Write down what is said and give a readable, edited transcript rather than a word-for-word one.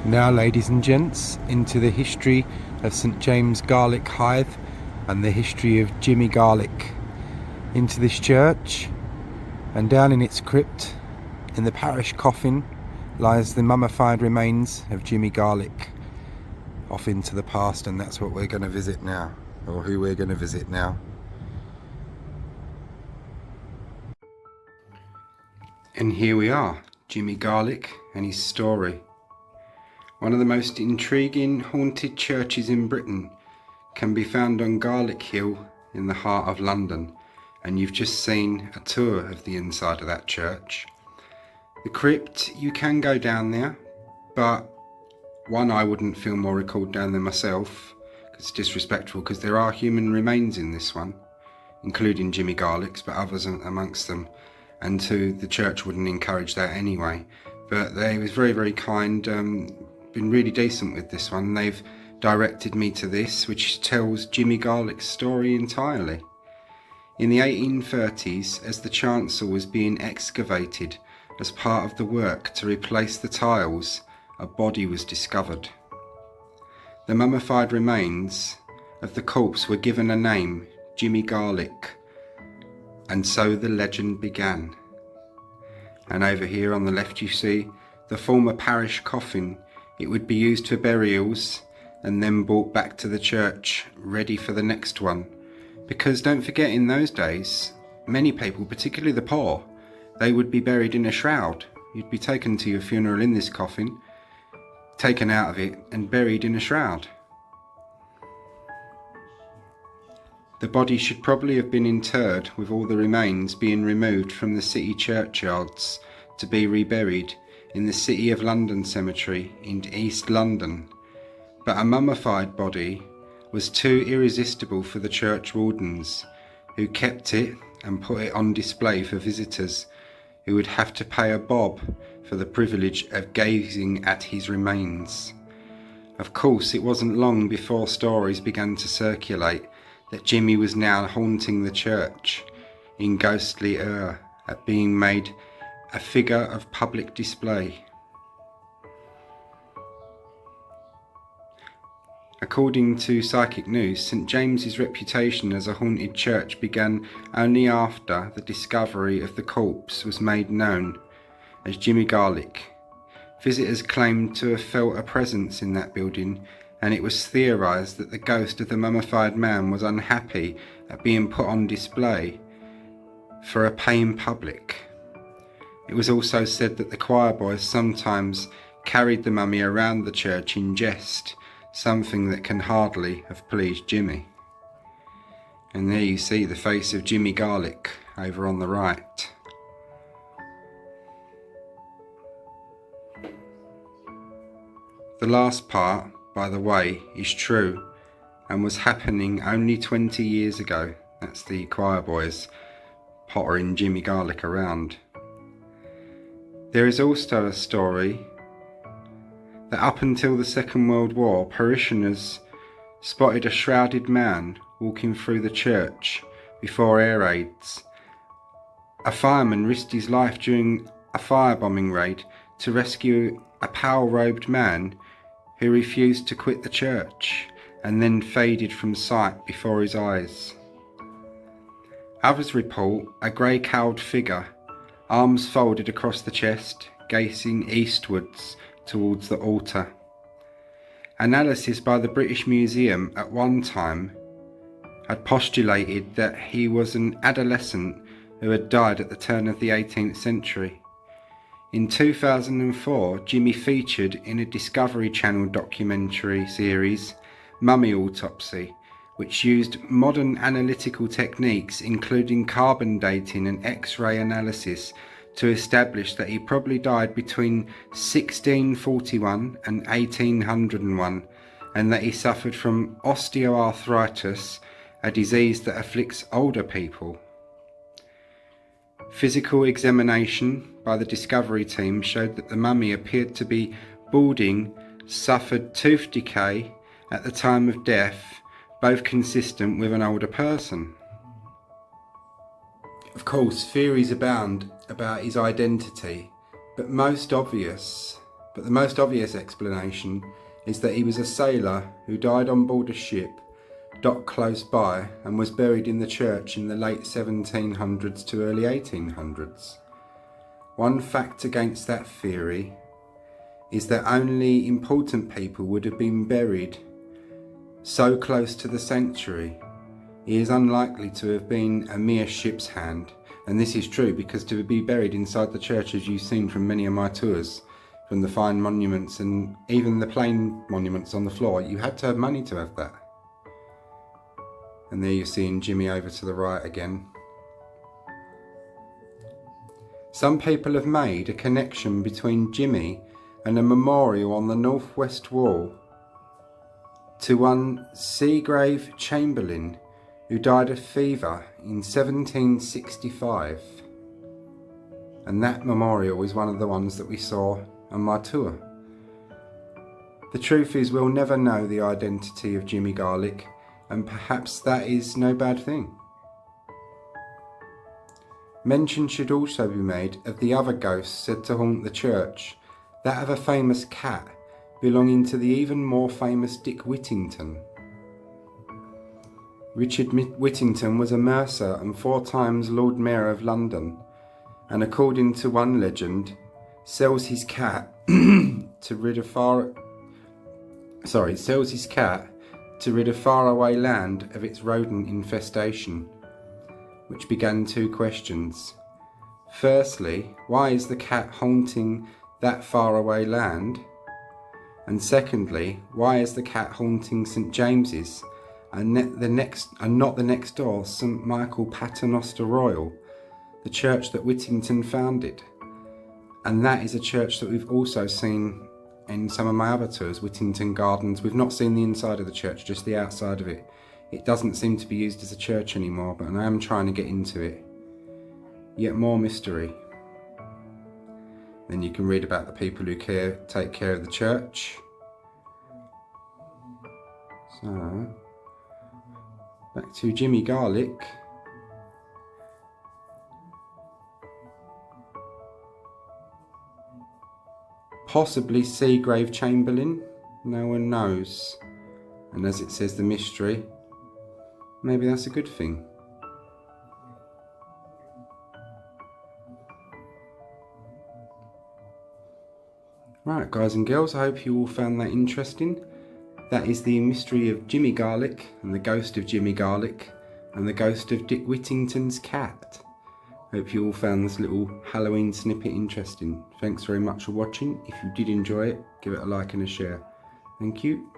Now, ladies and gents, into the history of St James Garlickhythe and the history of Jimmy Garlick. Into this church, and down in its crypt, in the parish coffin, lies the mummified remains of Jimmy Garlick, off into the past, and that's what we're going to visit now, or who we're going to visit now. And here we are, Jimmy Garlick and his story. One of the most intriguing haunted churches in Britain can be found on Garlick Hill in the heart of London, and you've just seen a tour of the inside of that church. The crypt, you can go down there, but I wouldn't feel more recalled down there myself, because it's disrespectful, because there are human remains in this one, including Jimmy Garlick's, but others amongst them, and the church wouldn't encourage that anyway. But they was very, very kind, been really decent with this one. They've directed me to this, which tells Jimmy Garlick's story entirely. In the 1830s, as the chancel was being excavated as part of the work to replace the tiles, a body was discovered. The mummified remains of the corpse were given a name, Jimmy Garlick, and so the legend began. And over here on the left you see the former parish coffin. It would be used for burials and then brought back to the church, ready for the next one. Because don't forget, in those days, many people, particularly the poor, they would be buried in a shroud. You'd be taken to your funeral in this coffin, taken out of it and buried in a shroud. The body should probably have been interred, with all the remains being removed from the city churchyards to be reburied in the City of London cemetery in East London. But a mummified body was too irresistible for the church wardens, who kept it and put it on display for visitors, who would have to pay a bob for the privilege of gazing at his remains. Of course, it wasn't long before stories began to circulate that Jimmy was now haunting the church in ghostly air at being made a figure of public display. According to Psychic News, St James's reputation as a haunted church began only after the discovery of the corpse was made known as Jimmy Garlick. Visitors claimed to have felt a presence in that building, and it was theorised that the ghost of the mummified man was unhappy at being put on display for a paying public. It was also said that the choir boys sometimes carried the mummy around the church in jest, something that can hardly have pleased Jimmy. And there you see the face of Jimmy Garlick over on the right. The last part, by the way, is true and was happening only 20 years ago. That's the choir boys pottering Jimmy Garlick around. There is also a story that up until the Second World War, parishioners spotted a shrouded man walking through the church before air raids. A fireman risked his life during a firebombing raid to rescue a pale-robed man who refused to quit the church and then faded from sight before his eyes. Others report a grey-cowled figure, arms folded across the chest, gazing eastwards towards the altar. Analysis by the British Museum at one time had postulated that he was an adolescent who had died at the turn of the 18th century. In 2004, Jimmy featured in a Discovery Channel documentary series, Mummy Autopsy, which used modern analytical techniques including carbon dating and X-ray analysis to establish that he probably died between 1641 and 1801, and that he suffered from osteoarthritis, a disease that afflicts older people. Physical examination by the Discovery team showed that the mummy appeared to be balding, suffered tooth decay at the time of death, both consistent with an older person. Of course, theories abound about his identity, but most obvious but the most obvious explanation is that he was a sailor who died on board a ship docked close by and was buried in the church in the late 1700s to early 1800s. One fact against that theory is that only important people would have been buried so close to the sanctuary. He is unlikely to have been a mere ship's hand, and this is true because to be buried inside the church, as you've seen from many of my tours, from the fine monuments and even the plain monuments on the floor, you had to have money to have that. And there you're seeing Jimmy over to the right again. Some people have made a connection between Jimmy and a memorial on the northwest wall to one Seagrave Chamberlain who died of fever in 1765. And that memorial is one of the ones that we saw on my tour. The truth is, we'll never know the identity of Jimmy Garlick, and perhaps that is no bad thing. Mention should also be made of the other ghosts said to haunt the church, that of a famous cat belonging to the even more famous Dick Whittington. Richard Whittington was a mercer and 4 times Lord Mayor of London, and according to one legend, sells his cat to rid a faraway land of its rodent infestation, which began 2 questions. Firstly, why is the cat haunting that faraway land? And secondly, why is the cat haunting St James's and not the next door St Michael Paternoster Royal, the church that Whittington founded? And that is a church that we've also seen in some of my other tours, Whittington Gardens. We've not seen the inside of the church, just the outside of it. It doesn't seem to be used as a church anymore, but I am trying to get into it. Yet more mystery. Then you can read about the people who take care of the church. So, back to Jimmy Garlick. Possibly Seagrave Chamberlain, no one knows. And as it says, the mystery, maybe that's a good thing. Right, guys and girls, I hope you all found that interesting. That is the mystery of Jimmy Garlick and the ghost of Jimmy Garlick and the ghost of Dick Whittington's cat. Hope you all found this little Halloween snippet interesting. Thanks very much for watching. If you did enjoy it, give it a like and a share. Thank you.